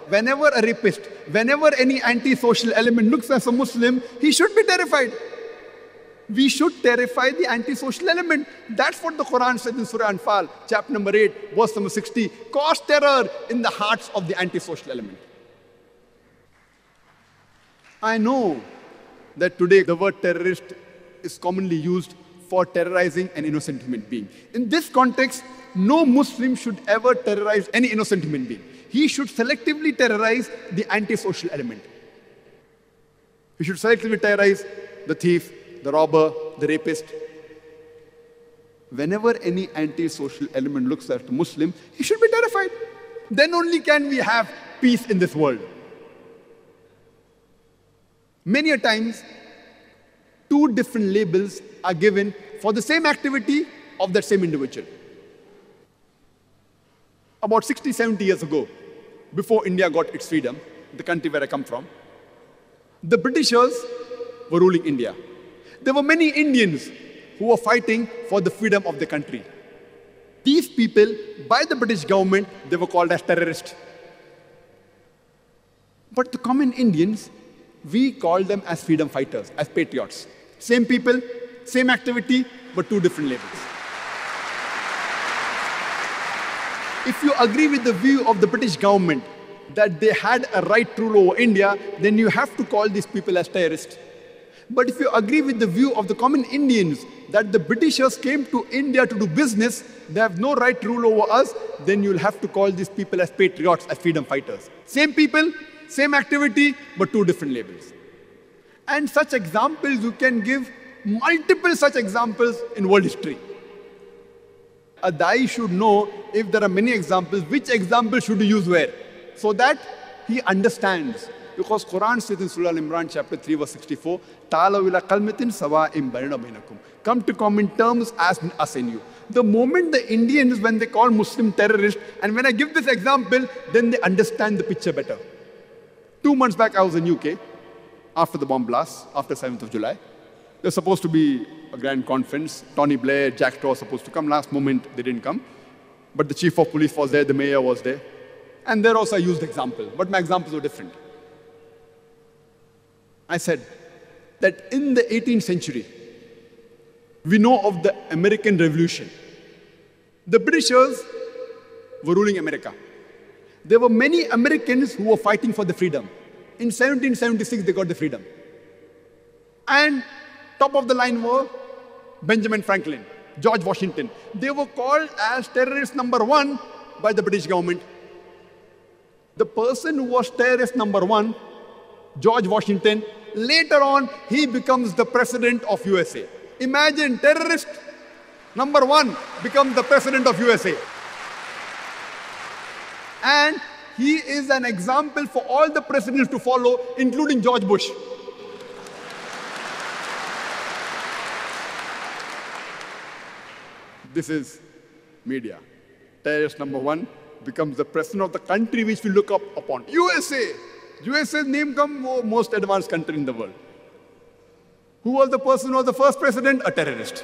whenever a rapist, whenever any anti-social element looks as a Muslim, he should be terrified. We should terrify the anti-social element. That's what the Quran says in Surah Anfal, chapter number 8, verse number 60. Cause terror in the hearts of the anti-social element. I know that today the word terrorist is commonly used for terrorizing an innocent human being. In this context, no Muslim should ever terrorize any innocent human being. He should selectively terrorize the anti-social element. He should selectively terrorize the thief, the robber, the rapist. Whenever any anti-social element looks at a Muslim, he should be terrified. Then only can we have peace in this world. Many a times, two different labels are given for the same activity of that same individual. About 60, 70 years ago, before India got its freedom, the country where I come from, the Britishers were ruling India. There were many Indians who were fighting for the freedom of the country. These people, by the British government, they were called as terrorists. But the common Indians, we call them as freedom fighters, as patriots. Same people, same activity, but two different labels. If you agree with the view of the British government that they had a right to rule over India, then you have to call these people as terrorists. But if you agree with the view of the common Indians that the Britishers came to India to do business, they have no right to rule over us, then you'll have to call these people as patriots, as freedom fighters. Same people, same activity, but two different labels. And such examples, you can give multiple such examples in world history. A Dai should know, if there are many examples, which example should you use where, so that he understands. Because Quran says in Surah Al-Imran, chapter 3, verse 64, "Ta'alaw ila kalmatin sawa'in bainana bainakum." Come to common terms as between us and you. The moment the Indians, when they call Muslim terrorists, and when I give this example, then they understand the picture better. 2 months back, I was in UK, after the bomb blast, after 7th of July. There's supposed to be a grand conference. Tony Blair, Jack Straw was supposed to come. Last moment, they didn't come. But the chief of police was there, the mayor was there. And there also I used example, but my examples were different. I said that in the 18th century, we know of the American Revolution. The Britishers were ruling America. There were many Americans who were fighting for the freedom. In 1776, they got the freedom. And top of the line were Benjamin Franklin, George Washington. They were called as terrorist number 1 by the British government. The person who was terrorist number 1, George Washington, later on, he becomes the president of USA. Imagine, terrorist number 1 becomes the president of USA. And he is an example for all the presidents to follow, including George Bush. This is media. Terrorist number 1 becomes the president of the country which we look up upon. USA. USA's name comes most advanced country in the world. Who was the person who was the first president? A terrorist.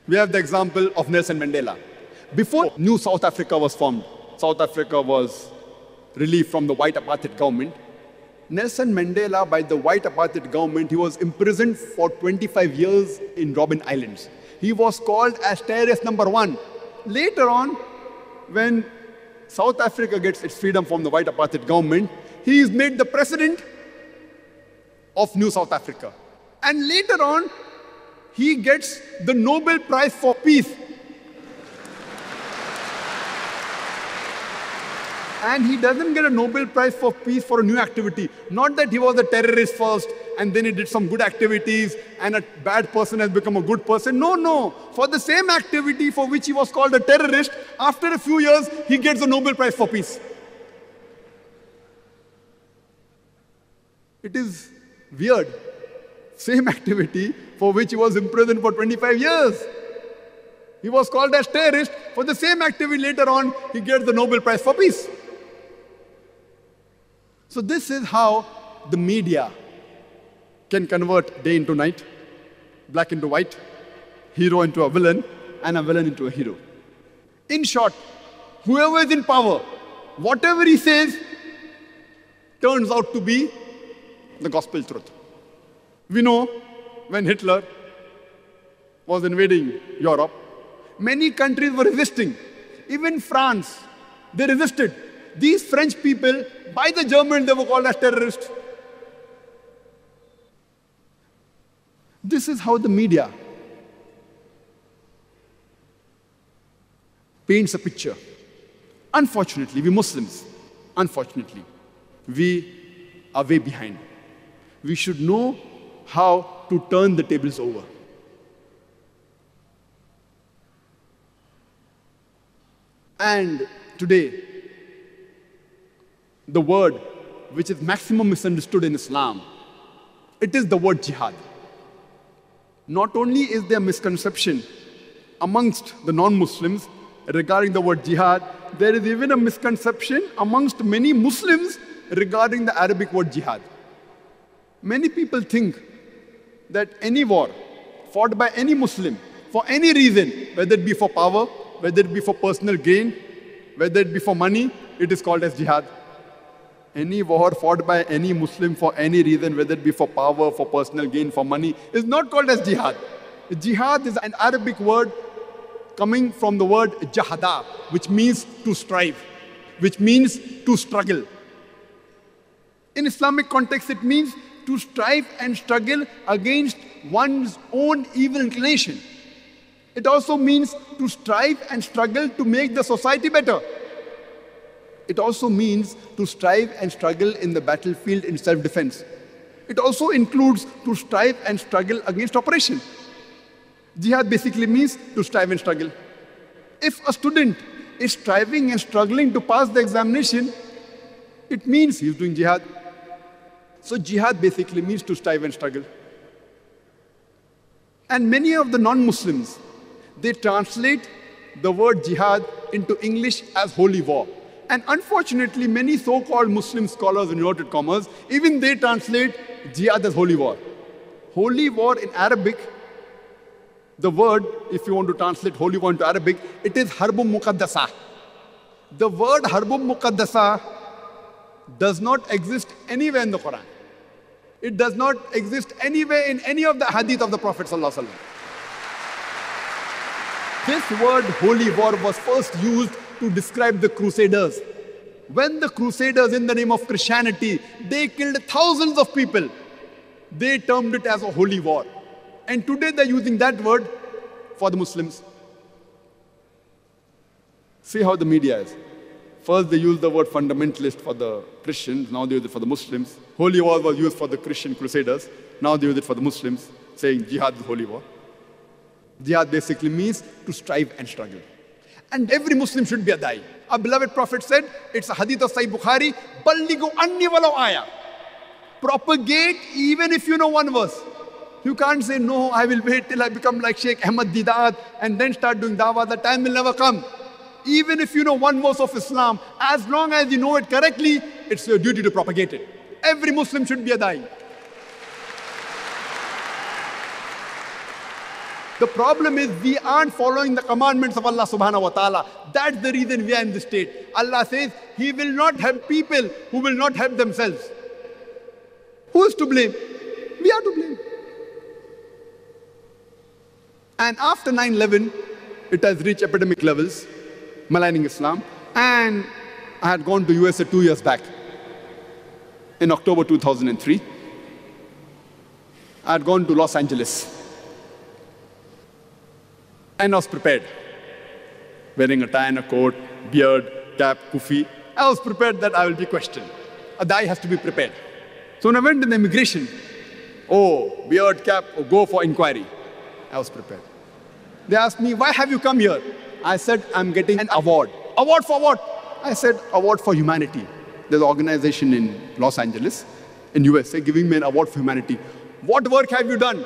We have the example of Nelson Mandela. Before New South Africa was formed, South Africa was relieved from the white apartheid government. Nelson Mandela, by the white apartheid government, he was imprisoned for 25 years in Robben Islands. He was called as terrorist number 1. Later on, when South Africa gets its freedom from the white apartheid government, he is made the president of New South Africa. And later on, he gets the Nobel Prize for Peace. And he doesn't get a Nobel Prize for Peace for a new activity. Not that he was a terrorist first, and then he did some good activities, and a bad person has become a good person. No, no. For the same activity for which he was called a terrorist, after a few years, he gets a Nobel Prize for Peace. It is weird. Same activity for which he was imprisoned for 25 years. He was called as terrorist. For the same activity later on, he gets the Nobel Prize for Peace. So this is how the media can convert day into night, black into white, hero into a villain, and a villain into a hero. In short, whoever is in power, whatever he says turns out to be the gospel truth. We know when Hitler was invading Europe, many countries were resisting. Even France, they resisted. These French people, by the Germans, they were called as terrorists. This is how the media paints a picture. Unfortunately, we Muslims, unfortunately, we are way behind. We should know how to turn the tables over. And today, the word which is maximum misunderstood in Islam, it is the word jihad. Not only is there misconception amongst the non-Muslims regarding the word jihad, there is even a misconception amongst many Muslims regarding the Arabic word jihad. Many people think that any war fought by any Muslim for any reason, whether it be for power, whether it be for personal gain, whether it be for money, it is called as jihad. Any war fought by any Muslim for any reason, whether it be for power, for personal gain, for money, is not called as jihad. Jihad is an Arabic word coming from the word jahada, which means to strive, which means to struggle. In Islamic context, it means to strive and struggle against one's own evil inclination. It also means to strive and struggle to make the society better. It also means to strive and struggle in the battlefield in self-defense. It also includes to strive and struggle against oppression. Jihad basically means to strive and struggle. If a student is striving and struggling to pass the examination, it means he's doing jihad. So jihad basically means to strive and struggle. And many of the non-Muslims, they translate the word jihad into English as holy war. And unfortunately, many so-called Muslim scholars, in inverted commas, even they translate jihad as holy war. Holy war in Arabic, the word, if you want to translate holy war into Arabic, it is harbum muqaddasa. The word harbum muqaddasa does not exist anywhere in the Quran. It does not exist anywhere in any of the hadith of the Prophet ﷺ. This word holy war was first used to describe the Crusaders. When the Crusaders, in the name of Christianity, they killed thousands of people, they termed it as a holy war. And today they're using that word for the Muslims. See how the media is. First they used the word fundamentalist for the Christians, now they use it for the Muslims. Holy war was used for the Christian Crusaders, now they use it for the Muslims, saying jihad is holy war. Jihad basically means to strive and struggle. And every Muslim should be a da'i. Our beloved Prophet said, it's a hadith of Sahih Bukhari, "Ballighu anni walau aya." Propagate even if you know one verse. You can't say, no, I will wait till I become like Sheikh Ahmad Didat and then start doing dawah. The time will never come. Even if you know one verse of Islam, as long as you know it correctly, it's your duty to propagate it. Every Muslim should be a da'i. The problem is we aren't following the commandments of Allah subhanahu wa ta'ala. That's the reason we are in this state. Allah says He will not help people who will not help themselves. Who is to blame? We are to blame. And after 9/11, it has reached epidemic levels, maligning Islam. And I had gone to USA 2 years back. In October 2003, I had gone to Los Angeles. And I was prepared. Wearing a tie and a coat, beard, cap, kufi. I was prepared that I will be questioned. A da'i has to be prepared. So when I went to the immigration, oh, beard, cap, oh, go for inquiry. I was prepared. They asked me, why have you come here? I said, I'm getting an award. Award for what? I said, award for humanity. There's an organization in Los Angeles, in USA, giving me an award for humanity. What work have you done?